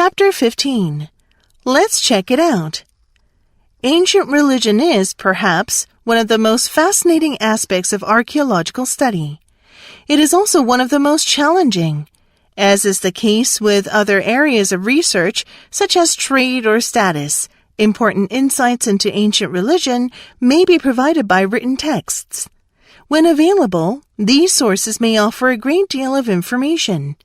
Chapter 15. Let's check it out. Ancient religion is, perhaps, one of the most fascinating aspects of archaeological study. It is also one of the most challenging. As is the case with other areas of research, such as trade or status, important insights into ancient religion may be provided by written texts. When available, these sources may offer a great deal of information.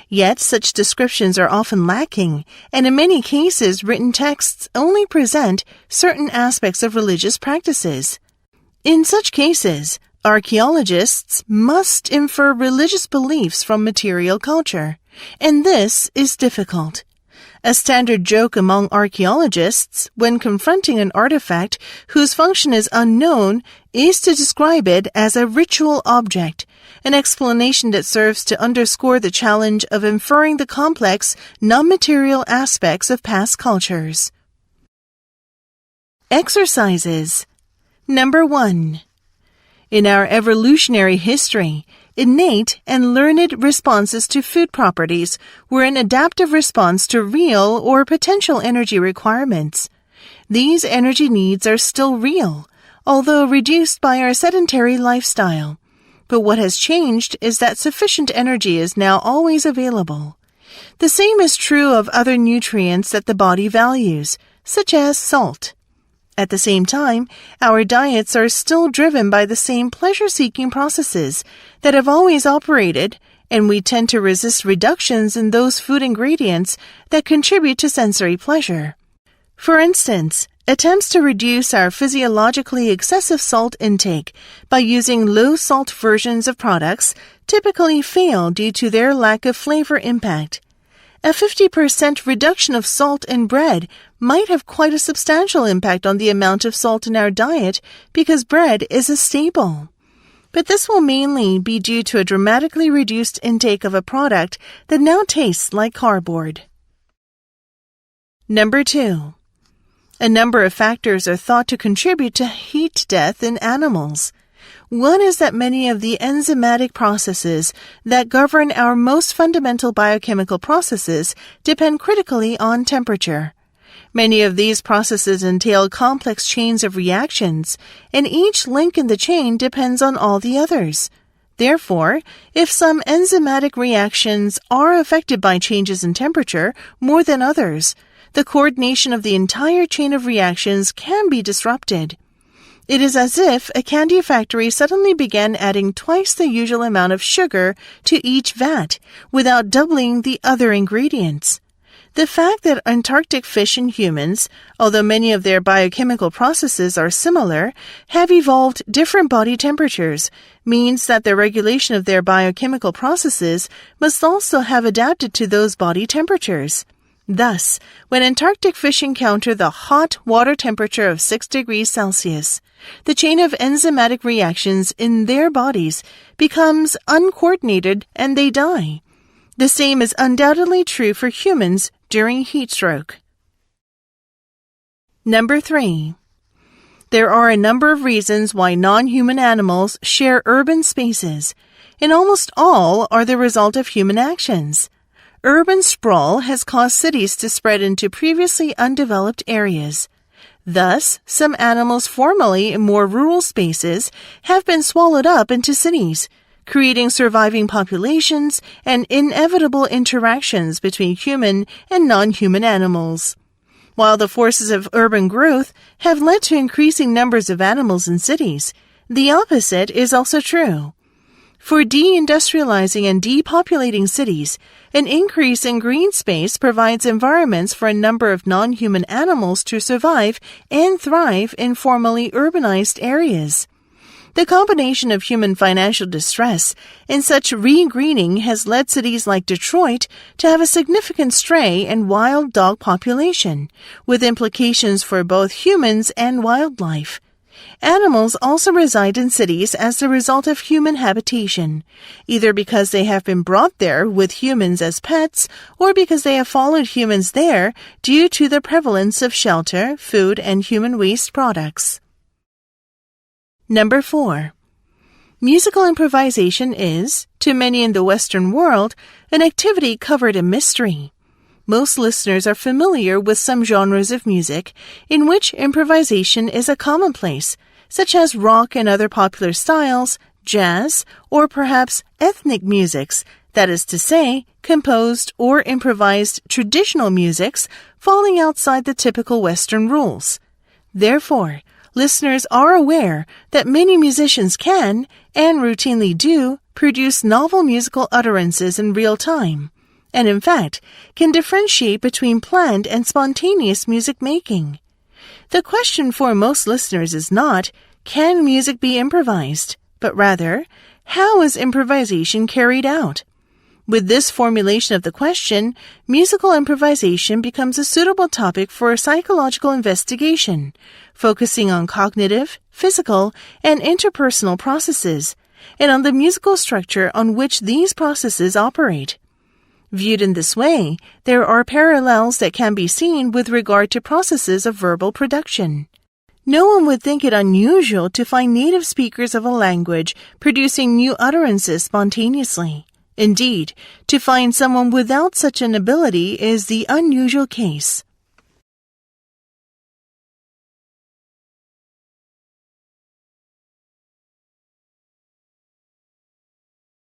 Yet such descriptions are often lacking, and in many cases written texts only present certain aspects of religious practices. In such cases, archaeologists must infer religious beliefs from material culture, and this is difficult. A standard joke among archaeologists, when confronting an artifact whose function is unknown, is to describe it as a ritual object, an explanation that serves to underscore the challenge of inferring the complex, non-material aspects of past cultures. Exercises. Number 1. In our evolutionary history, innate and learned responses to food properties were an adaptive response to real or potential energy requirements. These energy needs are still real, although reduced by our sedentary lifestyle. But what has changed is that sufficient energy is now always available. The same is true of other nutrients that the body values, such as salt. At the same time, our diets are still driven by the same pleasure-seeking processes that have always operated, and we tend to resist reductions in those food ingredients that contribute to sensory pleasure. For instance, attempts to reduce our physiologically excessive salt intake by using low-salt versions of products typically fail due to their lack of flavor impact. A 50% reduction of salt in bread might have quite a substantial impact on the amount of salt in our diet because bread is a staple. But this will mainly be due to a dramatically reduced intake of a product that now tastes like cardboard. Number 2. A number of factors are thought to contribute to heat death in animals. One is that many of the enzymatic processes that govern our most fundamental biochemical processes depend critically on temperature. Many of these processes entail complex chains of reactions, and each link in the chain depends on all the others. Therefore, if some enzymatic reactions are affected by changes in temperature more than others, the coordination of the entire chain of reactions can be disrupted. It is as if a candy factory suddenly began adding twice the usual amount of sugar to each vat without doubling the other ingredients. The fact that Antarctic fish and humans, although many of their biochemical processes are similar, have evolved different body temperatures means that the regulation of their biochemical processes must also have adapted to those body temperatures. Thus, when Antarctic fish encounter the hot water temperature of 6 degrees Celsius, the chain of enzymatic reactions in their bodies becomes uncoordinated and they die. The same is undoubtedly true for humans during heat stroke. Number 3. There are a number of reasons why non-human animals share urban spaces, and almost all are the result of human actions. Urban sprawl has caused cities to spread into previously undeveloped areas. Thus, some animals formerly in more rural spaces have been swallowed up into cities, creating surviving populations and inevitable interactions between human and non-human animals. While the forces of urban growth have led to increasing numbers of animals in cities, the opposite is also true. For deindustrializing and depopulating cities, an increase in green space provides environments for a number of non-human animals to survive and thrive in formerly urbanized areas. The combination of human financial distress and such re-greening has led cities like Detroit to have a significant stray and wild dog population, with implications for both humans and wildlife. Animals also reside in cities as the result of human habitation, either because they have been brought there with humans as pets or because they have followed humans there due to the prevalence of shelter, food, and human waste products. Number 4. Musical improvisation is, to many in the Western world, an activity covered in mystery. most listeners are familiar with some genres of music in which improvisation is a commonplace, such as rock and other popular styles, jazz, or perhaps ethnic musics, that is to say, composed or improvised traditional musics falling outside the typical Western rules. Therefore, listeners are aware that many musicians can, and routinely do, produce novel musical utterances in real time, and in fact, can differentiate between planned and spontaneous music making. The question for most listeners is not, can music be improvised, but rather, how is improvisation carried out? With this formulation of the question, musical improvisation becomes a suitable topic for a psychological investigation, focusing on cognitive, physical, and interpersonal processes, and on the musical structure on which these processes operate. Viewed in this way, there are parallels that can be seen with regard to processes of verbal production. No one would think it unusual to find native speakers of a language producing new utterances spontaneously. Indeed, to find someone without such an ability is the unusual case.